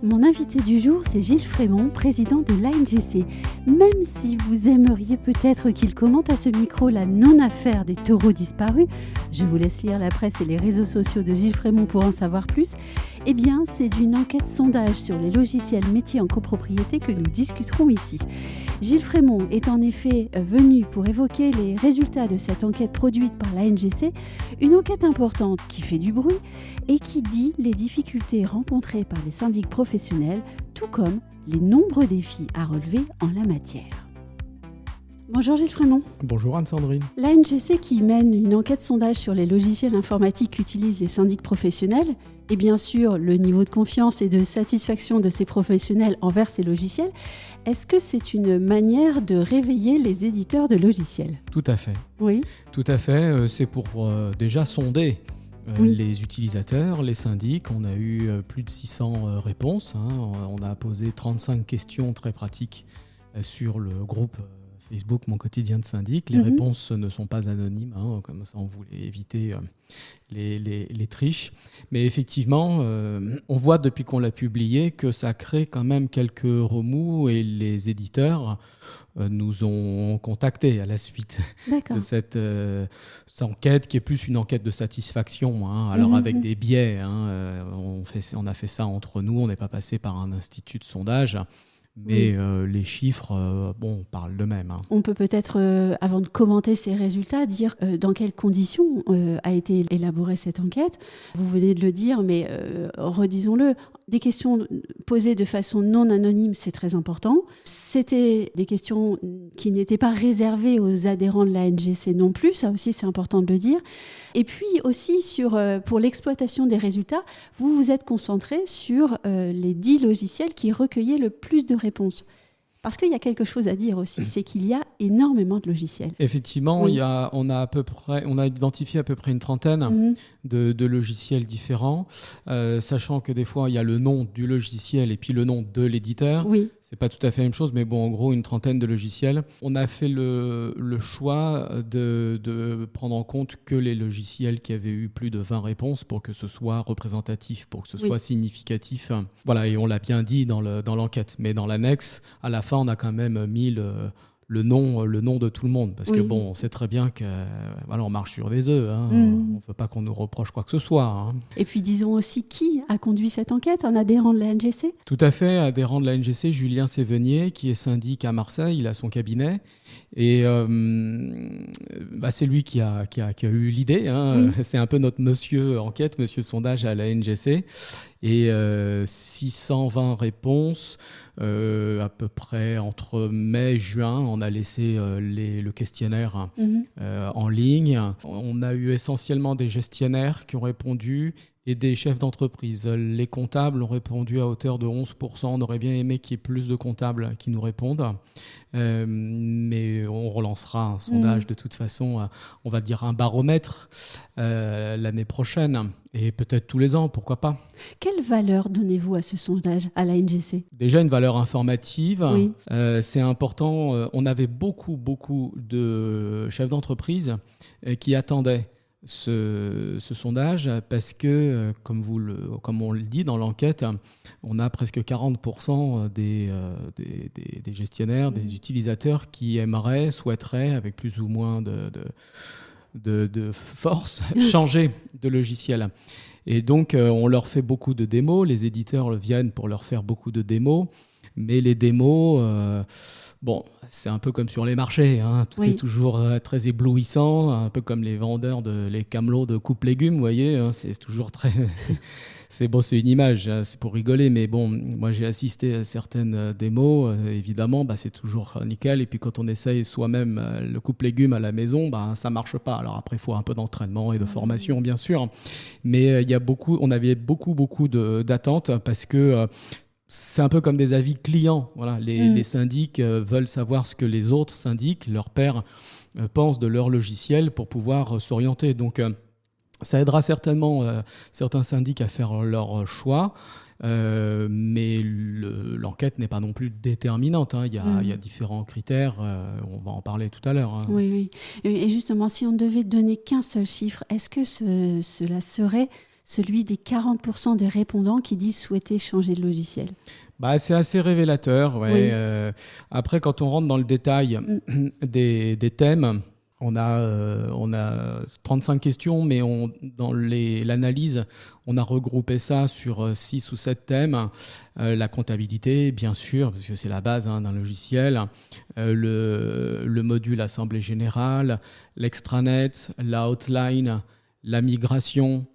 Mon invité du jour, c'est Gilles Frémont, président de l'ANGC. Même si vous aimeriez peut-être qu'il commente à ce micro la non-affaire des taureaux disparus, je vous laisse lire la presse et les réseaux sociaux de Gilles Frémont pour en savoir plus, eh bien, c'est d'une enquête sondage sur les logiciels métiers en copropriété que nous discuterons ici. Gilles Frémont est en effet venu pour évoquer les résultats de cette enquête produite par l'ANGC, une enquête importante qui fait du bruit et qui dit les difficultés rencontrées par les syndics professionnels, tout comme les nombreux défis à relever en la matière. Bonjour Gilles Frémont. Bonjour Anne-Sandrine. L'ANGC qui mène une enquête sondage sur les logiciels informatiques qu'utilisent les syndics professionnels et bien sûr le niveau de confiance et de satisfaction de ces professionnels envers ces logiciels, est-ce que c'est une manière de réveiller les éditeurs de logiciels ? Tout à fait. Oui. Tout à fait. C'est pour déjà sonder les utilisateurs, les syndics. On a eu plus de 600 réponses. On a posé 35 questions très pratiques sur le groupe Facebook Mon Quotidien de Syndic. Les réponses ne sont pas anonymes, comme ça on voulait éviter les triches. Mais effectivement, on voit depuis qu'on l'a publié que ça crée quand même quelques remous et les éditeurs nous ont contactés à la suite de cette enquête qui est plus une enquête de satisfaction. Alors avec des biais, on a fait ça entre nous, on n'est pas passé par un institut de sondage. Mais les chiffres parlent d'eux-mêmes. On peut peut-être, avant de commenter ces résultats, dire dans quelles conditions a été élaborée cette enquête. Vous venez de le dire, mais redisons-le. Des questions posées de façon non anonyme, c'est très important. C'était des questions qui n'étaient pas réservées aux adhérents de la NGC non plus, ça aussi c'est important de le dire. Et puis aussi, pour l'exploitation des résultats, vous vous êtes concentré sur les 10 logiciels qui recueillaient le plus de réponses. Parce qu'il y a quelque chose à dire aussi, c'est qu'il y a énormément de logiciels. Effectivement, on a identifié à peu près une trentaine de logiciels différents, sachant que des fois, il y a le nom du logiciel et puis le nom de l'éditeur. Oui. C'est pas tout à fait la même chose, mais en gros, une trentaine de logiciels. On a fait le choix de prendre en compte que les logiciels qui avaient eu plus de 20 réponses pour que ce soit représentatif, pour que ce soit significatif. Voilà, et on l'a bien dit dans l'enquête. Mais dans l'annexe, à la fin, on a quand même mis le nom de tout le monde. Parce que on sait très bien qu'on marche sur des œufs. On ne veut pas qu'on nous reproche quoi que ce soit. Et puis disons aussi qui a conduit cette enquête, un adhérent de la NGC ? Tout à fait, adhérent de la NGC, Julien Sévenier, qui est syndic à Marseille, il a son cabinet. Et c'est lui qui a eu l'idée. C'est un peu notre monsieur enquête, monsieur sondage à la NGC. Et 620 réponses, à peu près entre mai et juin. On a laissé le questionnaire en ligne. On a eu essentiellement des gestionnaires qui ont répondu et des chefs d'entreprise. Les comptables ont répondu à hauteur de 11%. On aurait bien aimé qu'il y ait plus de comptables qui nous répondent. Mais on relancera un sondage de toute façon, on va dire un baromètre l'année prochaine et peut-être tous les ans, pourquoi pas. Quelle valeur donnez-vous à ce sondage, à la NGC ? Déjà une valeur informative, c'est important. On avait beaucoup de chefs d'entreprise qui attendaient ce sondage parce que, comme on le dit dans l'enquête, on a presque 40% des gestionnaires, des utilisateurs qui souhaiteraient, avec plus ou moins de force, changer de logiciel. Et donc, on leur fait beaucoup de démos. Les éditeurs viennent pour leur faire beaucoup de démos. Mais les démos, c'est un peu comme sur les marchés. Tout est toujours très éblouissant, un peu comme les vendeurs, les camelots de coupe légumes, vous voyez. C'est toujours très... C'est une image, c'est pour rigoler, mais moi j'ai assisté à certaines démos, évidemment, c'est toujours nickel. Et puis quand on essaye soi-même le coupe-légumes à la maison, ça marche pas. Alors après, il faut un peu d'entraînement et de formation, bien sûr. Mais on avait beaucoup d'attentes parce que c'est un peu comme des avis clients. Voilà, les syndics veulent savoir ce que les autres syndics, leurs pairs, pensent de leur logiciel pour pouvoir s'orienter. Donc, ça aidera certainement certains syndics à faire leur choix, mais l'enquête n'est pas non plus déterminante. Il y a différents critères, on va en parler tout à l'heure. Oui. Et justement, si on devait donner qu'un seul chiffre, est-ce que cela serait celui des 40% des répondants qui disent souhaiter changer de logiciel. C'est assez révélateur. Ouais. Oui. Après, quand on rentre dans le détail des thèmes, on a 35 questions, mais dans l'analyse, on a regroupé ça sur 6 ou 7 thèmes. La comptabilité, bien sûr, parce que c'est la base d'un logiciel. Le module Assemblée Générale, l'extranet, la outline, la migration.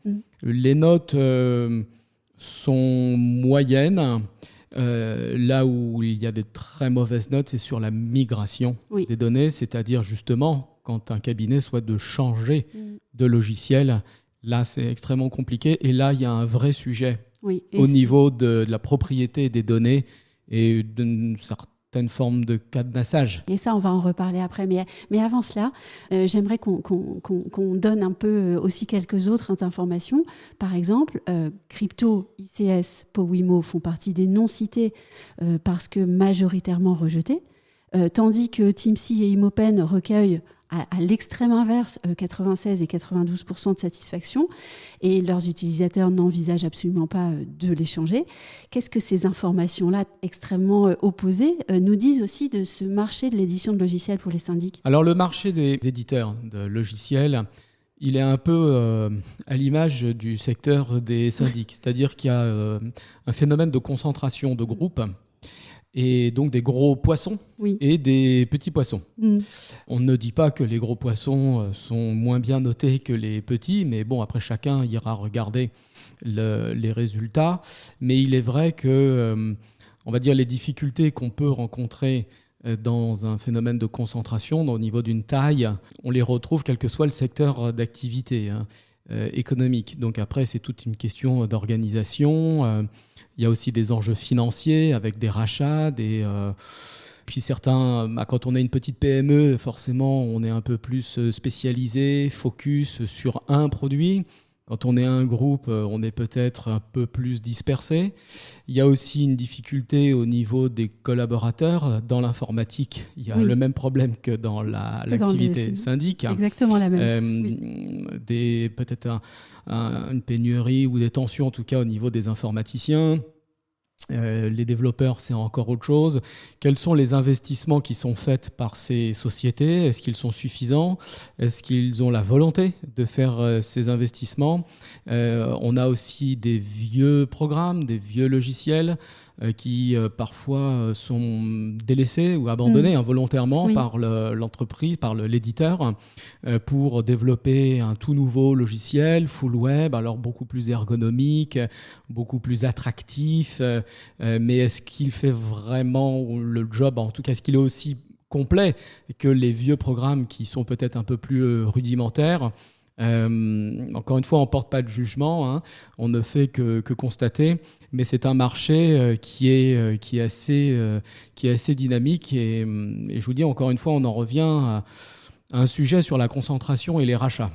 Les notes sont moyennes. Là où il y a des très mauvaises notes, c'est sur la migration des données, c'est-à-dire justement quand un cabinet souhaite de changer de logiciel, là c'est extrêmement compliqué et là il y a un vrai sujet au niveau de la propriété des données et d'une certaine forme de cadenassage. Et ça, on va en reparler après. Mais avant cela, j'aimerais qu'on donne un peu aussi quelques autres informations. Par exemple, Crypto, ICS, Powimo font partie des non cités parce que majoritairement rejetés, tandis que Timsy et Imopen recueillent à l'extrême inverse, 96 et 92% de satisfaction, et leurs utilisateurs n'envisagent absolument pas de les changer. Qu'est-ce que ces informations-là, extrêmement opposées, nous disent aussi de ce marché de l'édition de logiciels pour les syndics ? Alors le marché des éditeurs de logiciels, il est un peu à l'image du secteur des syndics, c'est-à-dire qu'il y a un phénomène de concentration de groupes, et donc des gros poissons et des petits poissons. On ne dit pas que les gros poissons sont moins bien notés que les petits, mais bon, après chacun ira regarder les résultats. Mais il est vrai que, on va dire, les difficultés qu'on peut rencontrer dans un phénomène de concentration, au niveau d'une taille, on les retrouve quel que soit le secteur d'activité économique. Donc après, c'est toute une question d'organisation. Il y a aussi des enjeux financiers avec des rachats, puis certains, quand on est une petite PME, forcément, on est un peu plus spécialisé, focus sur un produit. Quand on est un groupe, on est peut-être un peu plus dispersé. Il y a aussi une difficulté au niveau des collaborateurs. Dans l'informatique, il y a le même problème que dans l'activité syndic. Exactement la même. Peut-être une pénurie ou des tensions, en tout cas au niveau des informaticiens. Les développeurs, c'est encore autre chose. Quels sont les investissements qui sont faits par ces sociétés ? Est-ce qu'ils sont suffisants ? Est-ce qu'ils ont la volonté de faire ces investissements ? On a aussi des vieux programmes, des vieux logiciels qui parfois sont délaissés ou abandonnés involontairement par l'entreprise, par l'éditeur, pour développer un tout nouveau logiciel full web, alors beaucoup plus ergonomique, beaucoup plus attractif, mais est-ce qu'il fait vraiment le job ? En tout cas, est-ce qu'il est aussi complet que les vieux programmes qui sont peut-être un peu plus rudimentaires ? Encore une fois, on ne porte pas de jugement, on ne fait que constater, mais c'est un marché qui est assez dynamique et je vous dis encore une fois, on en revient à un sujet sur la concentration et les rachats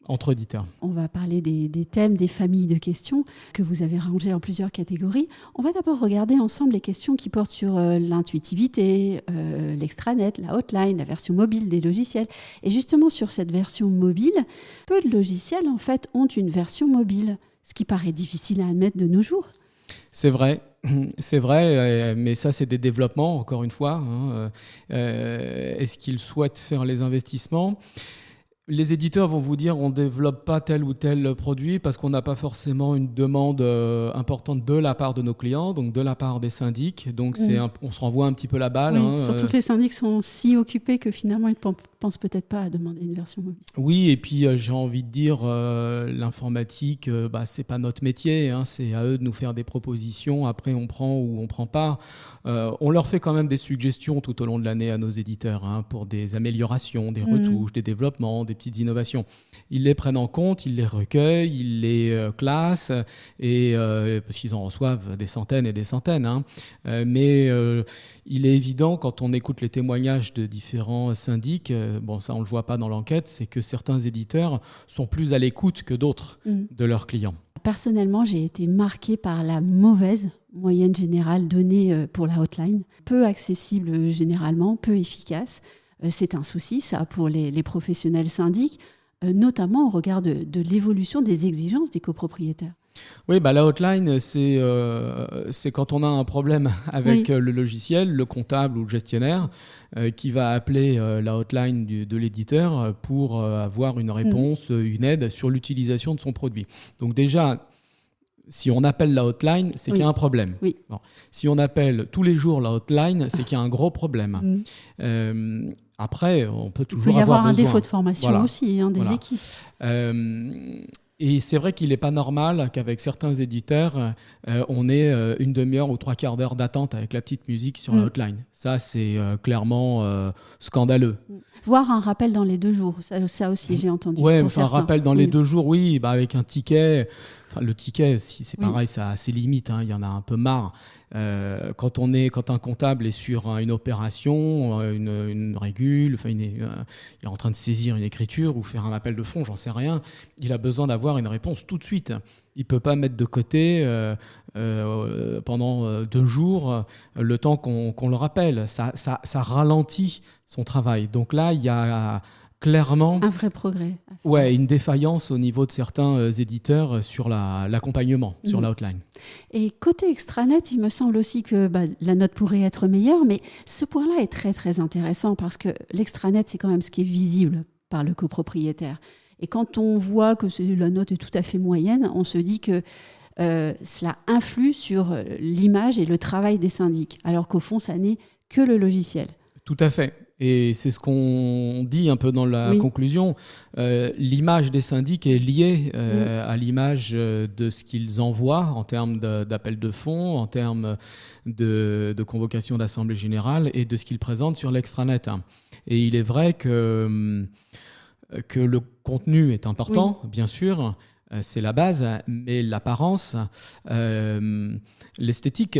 entre éditeurs. On va parler des thèmes, des familles de questions que vous avez rangées en plusieurs catégories. On va d'abord regarder ensemble les questions qui portent sur l'intuitivité, l'extranet, la hotline, la version mobile des logiciels. Et justement, sur cette version mobile, peu de logiciels en fait ont une version mobile, ce qui paraît difficile à admettre de nos jours. C'est vrai, mais ça c'est des développements, encore une fois. Est-ce qu'ils souhaitent faire les investissements ? Les éditeurs vont vous dire on ne développe pas tel ou tel produit parce qu'on n'a pas forcément une demande importante de la part de nos clients, donc de la part des syndics. Donc on se renvoie un petit peu la balle. Surtout que les syndics sont si occupés que finalement ils ne pensent peut-être pas à demander une version mobile. Oui, et puis j'ai envie de dire l'informatique, c'est pas notre métier, c'est à eux de nous faire des propositions. Après on prend ou on prend pas. On leur fait quand même des suggestions tout au long de l'année à nos éditeurs pour des améliorations, des retouches, des développements, des petites innovations. Ils les prennent en compte, ils les recueillent, ils les classent, et, parce qu'ils en reçoivent des centaines et des centaines. Mais il est évident, quand on écoute les témoignages de différents syndics, ça on ne le voit pas dans l'enquête, c'est que certains éditeurs sont plus à l'écoute que d'autres de leurs clients. Personnellement, j'ai été marquée par la mauvaise moyenne générale donnée pour la hotline. Peu accessible généralement, peu efficace. C'est un souci, ça, pour les professionnels syndics. notamment au regard de l'évolution des exigences des copropriétaires. Oui, la hotline, c'est quand on a un problème avec le logiciel, le comptable ou le gestionnaire qui va appeler la hotline de l'éditeur pour avoir une réponse, une aide sur l'utilisation de son produit. Donc déjà, si on appelle la hotline, c'est qu'il y a un problème. Oui. Bon. Si on appelle tous les jours la hotline, c'est qu'il y a un gros problème. Après, on peut toujours avoir besoin. Il peut y avoir un défaut de formation aussi des équipes. Et c'est vrai qu'il n'est pas normal qu'avec certains éditeurs, on ait une demi-heure ou 3/4 d'heure d'attente avec la petite musique sur la hotline. Ça, c'est clairement scandaleux. Voire un rappel dans les 2 jours. Ça aussi, j'ai entendu. Oui, un rappel dans les 2 jours, oui, avec un ticket. Enfin, le ticket, c'est pareil, ça a ses limites. Il y en a un peu marre. Quand un comptable est sur une opération, une régule, il est en train de saisir une écriture ou faire un appel de fonds, j'en sais rien, il a besoin d'avoir une réponse tout de suite. Il ne peut pas mettre de côté pendant 2 jours le temps qu'on le rappelle. Ça ralentit son travail. Donc là, il y a clairement un vrai progrès. Une défaillance au niveau de certains éditeurs sur l'accompagnement, sur la hotline. Et côté extranet, il me semble aussi que la note pourrait être meilleure, mais ce point-là est très très intéressant parce que l'extranet, c'est quand même ce qui est visible par le copropriétaire. Et quand on voit que la note est tout à fait moyenne, on se dit que cela influe sur l'image et le travail des syndics, alors qu'au fond, ça n'est que le logiciel. Tout à fait. Et c'est ce qu'on dit un peu dans la conclusion. L'image des syndics est liée à l'image de ce qu'ils envoient en termes d'appel de fonds, en termes de convocation d'assemblée générale et de ce qu'ils présentent sur l'extranet. Et il est vrai que le contenu est important, bien sûr. C'est la base, mais l'apparence, l'esthétique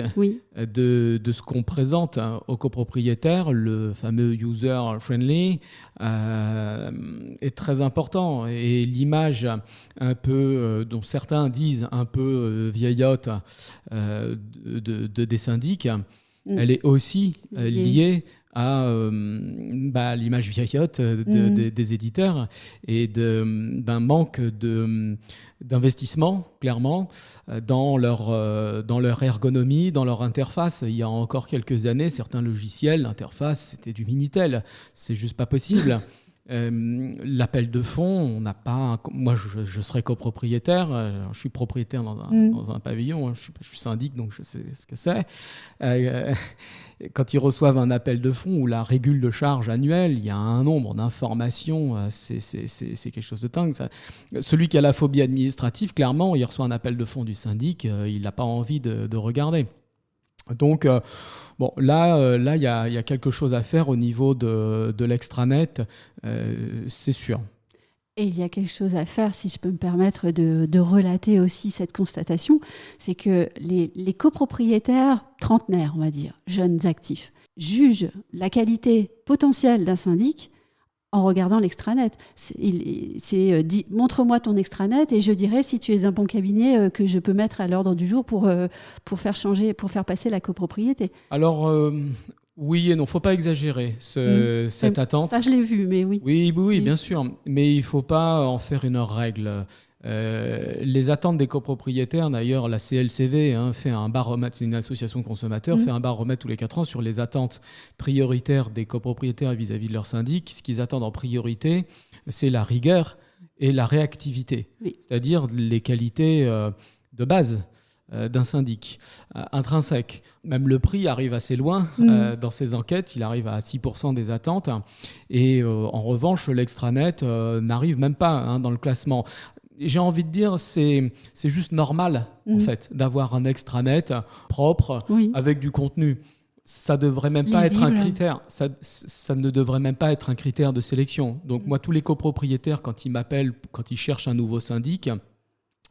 de ce qu'on présente aux copropriétaires, le fameux user-friendly, est très important. Et l'image un peu, dont certains disent un peu vieillotte des syndics, elle est aussi liée à l'image vieillotte des éditeurs et d'un manque d'investissement, clairement, dans leur ergonomie, dans leur interface. Il y a encore quelques années, certains logiciels, l'interface, c'était du Minitel. C'est juste pas possible. L'appel de fonds, on n'a pas. Moi, je serais copropriétaire. Je suis propriétaire dans un pavillon. Je suis syndic, donc je sais ce que c'est. Quand ils reçoivent un appel de fonds ou la régule de charge annuelle, il y a un nombre d'informations. C'est quelque chose de dingue. Ça. Celui qui a la phobie administrative, clairement, il reçoit un appel de fonds du syndic, il n'a pas envie de regarder. Donc, là, il y a quelque chose à faire au niveau de l'extranet, c'est sûr. Et il y a quelque chose à faire, si je peux me permettre de relater aussi cette constatation, c'est que les copropriétaires trentenaires, on va dire, jeunes actifs, jugent la qualité potentielle d'un syndic en regardant l'extranet. C'est dit, montre-moi ton extranet et je dirai si tu es un bon cabinet que je peux mettre à l'ordre du jour pour faire passer la copropriété. Alors, oui et non, il ne faut pas exagérer cette attente. Ça, je l'ai vu, mais oui. Oui, bien sûr. Mais il ne faut pas en faire une règle. Les attentes des copropriétaires, d'ailleurs, la CLCV fait un baromètre, c'est une association de consommateurs, fait un baromètre tous les 4 ans sur les attentes prioritaires des copropriétaires vis-à-vis de leur syndic. Ce qu'ils attendent en priorité, c'est la rigueur et la réactivité, c'est-à-dire les qualités de base d'un syndic, intrinsèque. Même le prix arrive assez loin dans ces enquêtes, il arrive à 6% des attentes. Et en revanche, l'extranet n'arrive même pas dans le classement. J'ai envie de dire, c'est juste normal, en fait, d'avoir un extranet propre, avec du contenu. Ça devrait même pas être un critère. Ça ne devrait même pas être un critère de sélection. Donc moi, tous les copropriétaires, quand ils m'appellent, quand ils cherchent un nouveau syndic,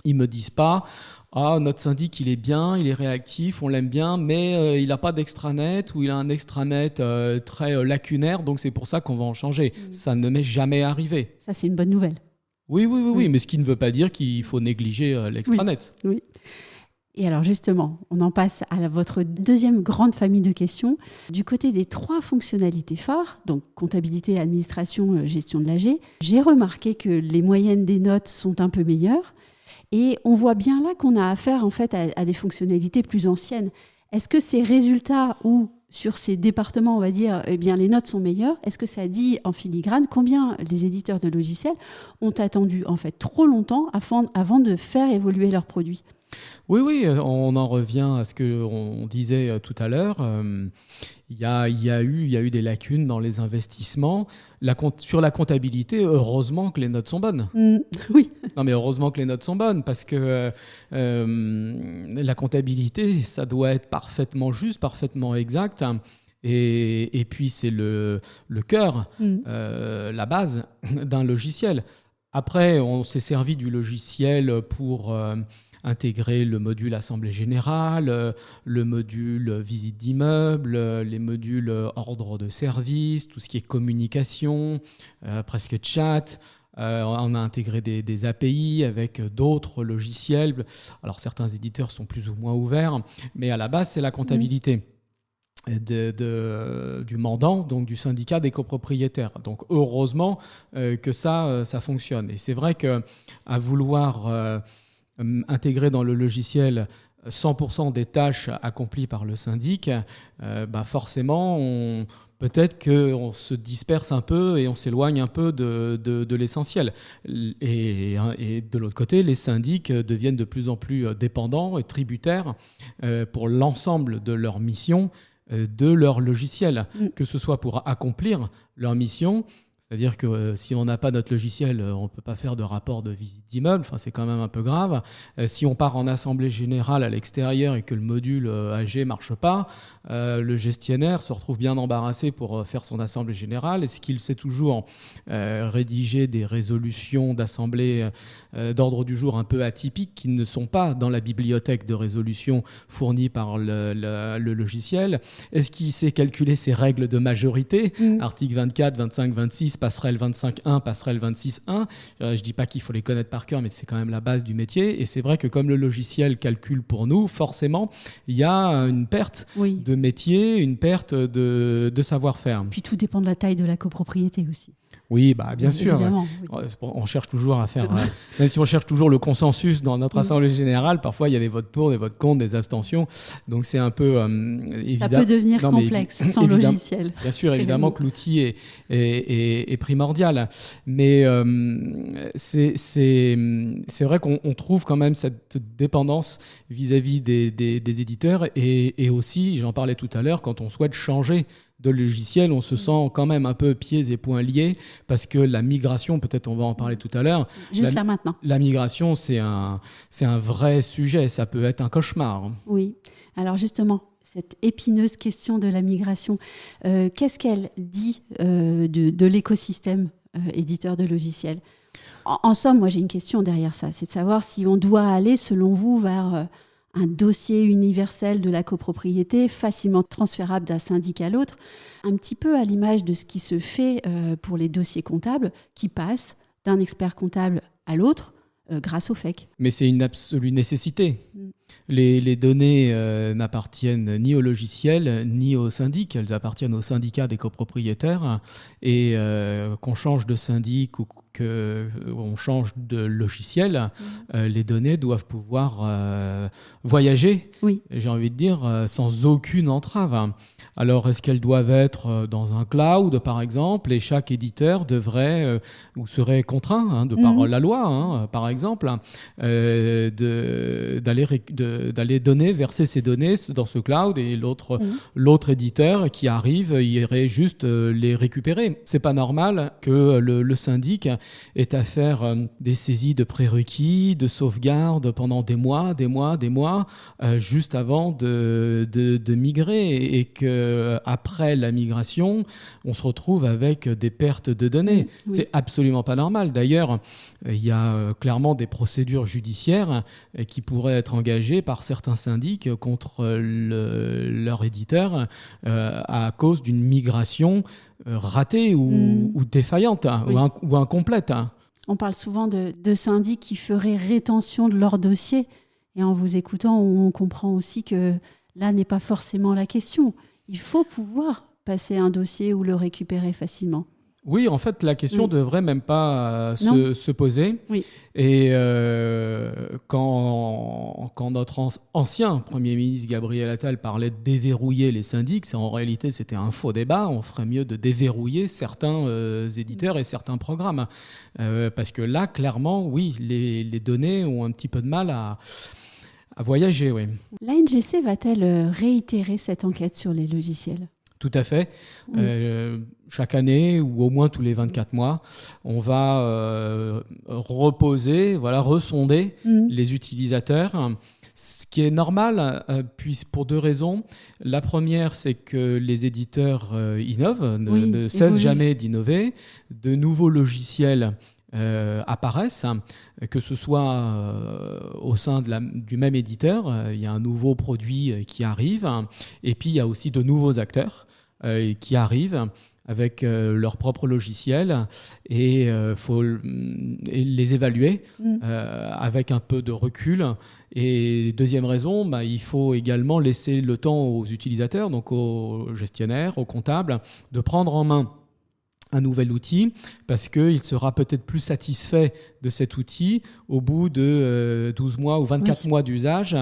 ils me disent pas « Ah, notre syndic, il est bien, il est réactif, on l'aime bien, mais il n'a pas d'extranet ou il a un extranet très lacunaire, donc c'est pour ça qu'on va en changer. » Ça ne m'est jamais arrivé. Ça, c'est une bonne nouvelle. Oui, mais ce qui ne veut pas dire qu'il faut négliger l'extranet. Oui. Et alors justement, on en passe à votre deuxième grande famille de questions. Du côté des 3 fonctionnalités phares, donc comptabilité, administration, gestion de l'AG, j'ai remarqué que les moyennes des notes sont un peu meilleures. Et on voit bien là qu'on a affaire en fait à des fonctionnalités plus anciennes. Est-ce que ces résultats où sur ces départements, on va dire, eh bien, les notes sont meilleures, est-ce que ça dit en filigrane combien les éditeurs de logiciels ont attendu en fait trop longtemps avant de faire évoluer leurs produits ? Oui, on en revient à ce qu'on disait tout à l'heure. Il y a eu des lacunes dans les investissements. Sur la comptabilité, heureusement que les notes sont bonnes. Oui. Non, mais heureusement que les notes sont bonnes, parce que la comptabilité, ça doit être parfaitement juste, parfaitement exact. Et puis, c'est le cœur, la base d'un logiciel. Après, on s'est servi du logiciel pour intégrer le module Assemblée Générale, le module Visite d'immeuble, les modules Ordre de service, tout ce qui est communication, presque chat. On a intégré des API avec d'autres logiciels. Alors, certains éditeurs sont plus ou moins ouverts, mais à la base, c'est la comptabilité. Du mandant, donc du syndicat des copropriétaires. Donc heureusement que ça fonctionne. Et c'est vrai qu'à vouloir intégrer dans le logiciel 100% des tâches accomplies par le syndic, forcément, peut-être qu'on se disperse un peu et on s'éloigne un peu de l'essentiel. Et de l'autre côté, les syndics deviennent de plus en plus dépendants et tributaires pour l'ensemble de leur mission de leur logiciel, que ce soit pour accomplir leur mission. C'est-à-dire que si on n'a pas notre logiciel, on ne peut pas faire de rapport de visite d'immeuble. Enfin, c'est quand même un peu grave. Si on part en assemblée générale à l'extérieur et que le module AG ne marche pas, le gestionnaire se retrouve bien embarrassé pour faire son assemblée générale. Est-ce qu'il sait toujours rédiger des résolutions d'assemblée d'ordre du jour un peu atypiques qui ne sont pas dans la bibliothèque de résolution fournie par le logiciel? Est-ce qu'il sait calculer ses règles de majorité, articles 24, 25, 26, passerelle 25.1, passerelle 26.1. Je ne dis pas qu'il faut les connaître par cœur, mais c'est quand même la base du métier. Et c'est vrai que comme le logiciel calcule pour nous, forcément, il y a une perte de métier, une perte de savoir-faire. Puis tout dépend de la taille de la copropriété aussi. Oui, bien sûr. Oui. On cherche toujours à faire, même si on cherche toujours le consensus dans notre assemblée générale, parfois il y a des votes pour, des votes contre, des abstentions. Donc c'est un peu ça peut devenir complexe sans logiciel. Bien sûr, évidemment que l'outil est primordial, mais c'est vrai qu'on trouve quand même cette dépendance vis-à-vis des éditeurs et aussi, j'en parlais tout à l'heure, quand on souhaite changer de logiciel, on se sent quand même un peu pieds et poings liés parce que la migration, peut-être on va en parler tout à l'heure. Juste là maintenant. La migration, c'est un vrai sujet, ça peut être un cauchemar. Oui, alors justement, cette épineuse question de la migration, qu'est-ce qu'elle dit de l'écosystème éditeur de logiciels ? En somme, moi j'ai une question derrière ça, c'est de savoir si on doit aller, selon vous, vers un dossier universel de la copropriété, facilement transférable d'un syndic à l'autre, un petit peu à l'image de ce qui se fait pour les dossiers comptables, qui passent d'un expert comptable à l'autre grâce au FEC. Mais c'est une absolue nécessité. Les données n'appartiennent ni au logiciel, ni au syndic. Elles appartiennent au syndicat des copropriétaires. Et qu'on change de syndic ou qu'on change de logiciel, les données doivent pouvoir voyager, j'ai envie de dire, sans aucune entrave. Alors, est-ce qu'elles doivent être dans un cloud, par exemple, et chaque éditeur devrait ou serait contraint, de par la loi, par exemple, d'aller verser ses données dans ce cloud et l'autre éditeur qui arrive irait juste les récupérer. C'est pas normal que le syndic ait à faire des saisies de prérequis, de sauvegarde pendant des mois, juste avant de migrer et qu'après la migration, on se retrouve avec des pertes de données. C'est absolument pas normal. D'ailleurs, il y a clairement des procédures judiciaires qui pourraient être engagées par certains syndics contre leur éditeur à cause d'une migration ratée ou défaillante ou incomplète. On parle souvent de syndics qui feraient rétention de leur dossier Et en vous écoutant, on comprend aussi que là n'est pas forcément la question. Il faut pouvoir passer un dossier ou le récupérer facilement. Oui, en fait, la question ne devrait même pas se poser. Oui. Et quand notre ancien Premier ministre Gabriel Attal parlait de déverrouiller les syndics, en réalité, c'était un faux débat. On ferait mieux de déverrouiller certains éditeurs et certains programmes. Parce que là, clairement, oui, les données ont un petit peu de mal à voyager. Oui. L'ANGC va-t-elle réitérer cette enquête sur les logiciels ? Tout à fait. Chaque année, ou au moins tous les 24 mois, on va ressonder les utilisateurs. Ce qui est normal, pour deux raisons. La première, c'est que les éditeurs innovent, ne cessent jamais d'innover. De nouveaux logiciels apparaissent, que ce soit au sein du même éditeur. Il y a un nouveau produit qui arrive, et puis il y a aussi de nouveaux acteurs qui arrivent avec leur propre logiciel, et il faut les évaluer avec un peu de recul. Et deuxième raison, il faut également laisser le temps aux utilisateurs, donc aux gestionnaires, aux comptables, de prendre en main un nouvel outil, parce qu'il sera peut-être plus satisfait de cet outil au bout de 12 mois ou 24 mois d'usage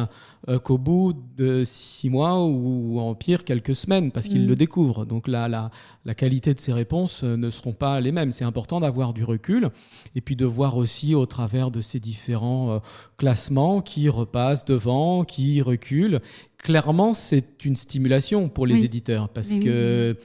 qu'au bout de 6 mois ou en pire quelques semaines, parce qu'il le découvre. Donc la qualité de ces réponses ne seront pas les mêmes. C'est important d'avoir du recul et puis de voir aussi au travers de ces différents classements qui repassent devant, qui reculent. Clairement, c'est une stimulation pour les éditeurs, parce que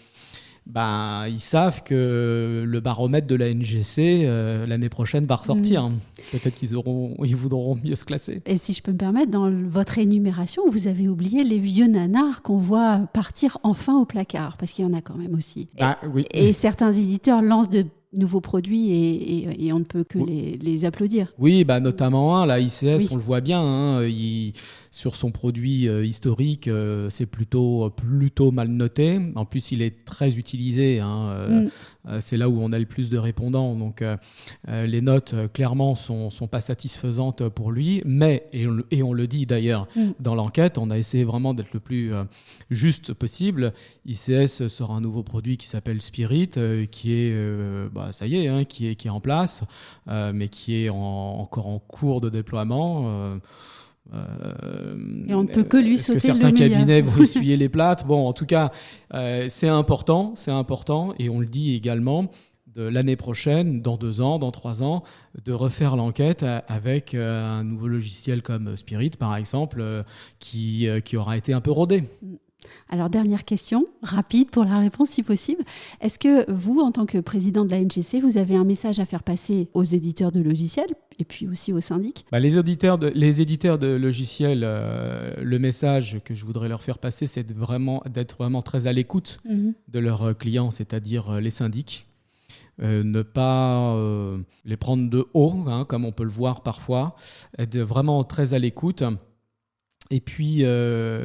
ils savent que le baromètre de la NGC l'année prochaine va ressortir. Peut-être qu'ils voudront mieux se classer. Et si je peux me permettre, dans votre énumération, vous avez oublié les vieux nanars qu'on voit partir enfin au placard, parce qu'il y en a quand même aussi. Et certains éditeurs lancent de nouveaux produits et on ne peut que les applaudir. Oui, notamment la ICS, on le voit bien. Sur son produit historique, c'est plutôt mal noté. En plus, il est très utilisé. C'est là où on a le plus de répondants. Donc, les notes, clairement, sont pas satisfaisantes pour lui. Mais, et on le dit d'ailleurs dans l'enquête, on a essayé vraiment d'être le plus juste possible. ICS sort un nouveau produit qui s'appelle Spirit, qui est, ça y est, qui est en place, mais qui est encore en cours de déploiement. Et on ne peut que lui sauter le meilleur. Certains cabinets vont essuyer les plates. Bon, en tout cas, c'est important, et on le dit également, de l'année prochaine, dans 2 ans, dans 3 ans, de refaire l'enquête avec un nouveau logiciel comme Spirit, par exemple, qui aura été un peu rodé. Alors, dernière question, rapide pour la réponse si possible. Est-ce que vous, en tant que président de la NGC, vous avez un message à faire passer aux éditeurs de logiciels et puis aussi aux syndics ? Les éditeurs de logiciels, le message que je voudrais leur faire passer, c'est d'être vraiment très à l'écoute de leurs clients, c'est-à-dire les syndics. Ne pas les prendre de haut, comme on peut le voir parfois, être vraiment très à l'écoute. Et puis,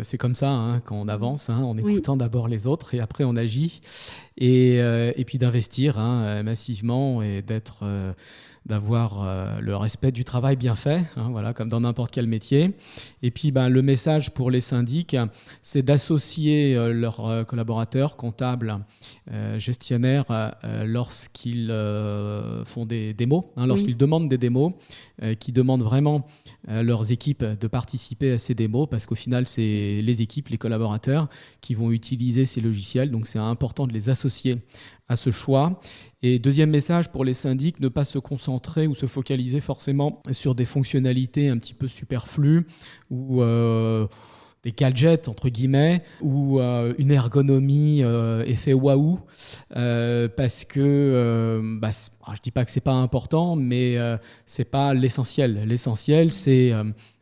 c'est comme ça quand on avance, en écoutant d'abord les autres et après on agit. Et puis d'investir massivement et d'avoir le respect du travail bien fait, comme dans n'importe quel métier. Et puis le message pour les syndics, c'est d'associer leurs collaborateurs, comptables, gestionnaires, lorsqu'ils font des démos, lorsqu'ils demandent des démos, qui demandent vraiment leurs équipes de participer à ces démos, parce qu'au final, c'est les équipes, les collaborateurs qui vont utiliser ces logiciels. Donc c'est important de les associer à ce choix. Et deuxième message pour les syndics, ne pas se concentrer ou se focaliser forcément sur des fonctionnalités un petit peu superflues ou des gadgets entre guillemets, ou une ergonomie effet waouh, parce que je dis pas que c'est pas important, mais c'est pas l'essentiel. L'essentiel, c'est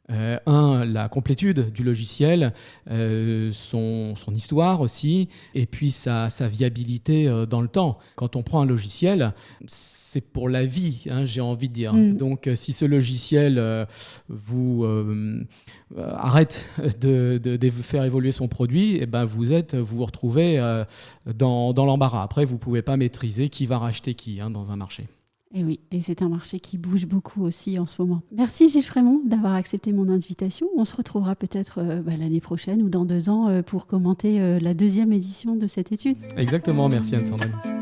la complétude du logiciel, son histoire aussi, et puis sa viabilité dans le temps. Quand on prend un logiciel, c'est pour la vie, j'ai envie de dire. Donc si ce logiciel vous arrête de faire évoluer son produit, vous vous retrouvez dans l'embarras. Après, vous ne pouvez pas maîtriser qui va racheter qui dans un marché. Et oui, et c'est un marché qui bouge beaucoup aussi en ce moment. Merci Gilles Frémont d'avoir accepté mon invitation. On se retrouvera peut-être l'année prochaine ou dans 2 ans pour commenter la 2e édition de cette étude. Exactement, merci Anne-Sandrine.